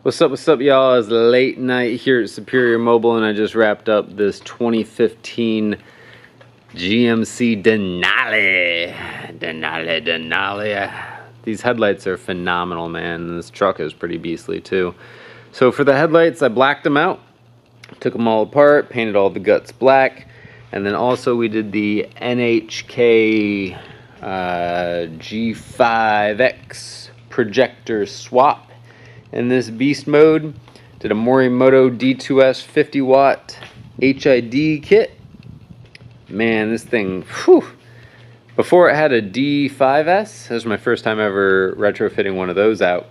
What's up, y'all? It's late night here at Superior Mobile, and I just wrapped up this 2015 GMC Denali. These headlights are phenomenal, man, and this truck is pretty beastly, too. So for the headlights, I blacked them out, took them all apart, painted all the guts black, and then also we did the NHK G5X projector swap. In this beast mode, did a Morimoto D2S 50 watt HID kit. Man, this thing, whew. Before it had a D5S, this was my first time ever retrofitting one of those out.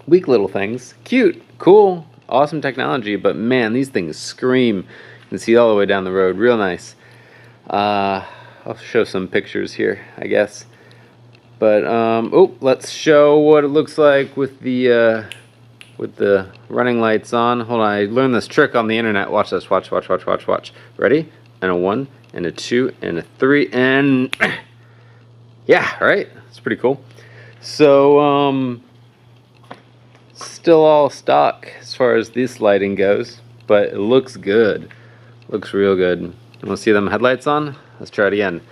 Weak little things, cute, cool, awesome technology, but man, these things scream. You can see all the way down the road, real nice. I'll show some pictures here, I guess. But let's show what it looks like with the running lights on. Hold on, I learned this trick on the internet. Watch this. Watch. Ready? And a 1, and a 2, and a 3, and yeah, right. It's pretty cool. So still all stock as far as this lighting goes, but it looks good. Looks real good. You want to see them headlights on? Let's try it again.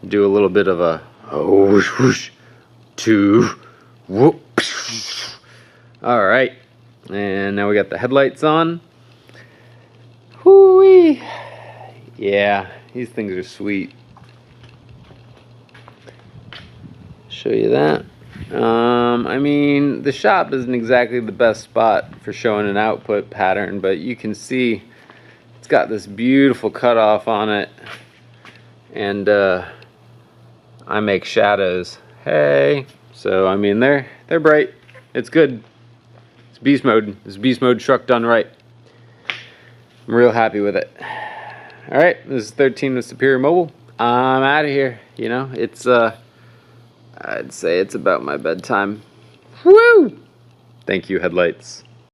Do a little bit of a whoosh, whoosh. 2 whoop. Alright, and now we got the headlights on. Whoo-wee. Yeah, these things are sweet. Show you that. I mean, the shop isn't exactly the best spot for showing an output pattern, but you can see it's got this beautiful cutoff on it, and I make shadows. Hey, so I mean they're bright. It's good. It's beast mode. It's beast mode truck done right. I'm real happy with it. All right, this is 13 with Superior Mobile. I'm out of here. You know, it's I'd say it's about my bedtime. Woo! Thank you, headlights.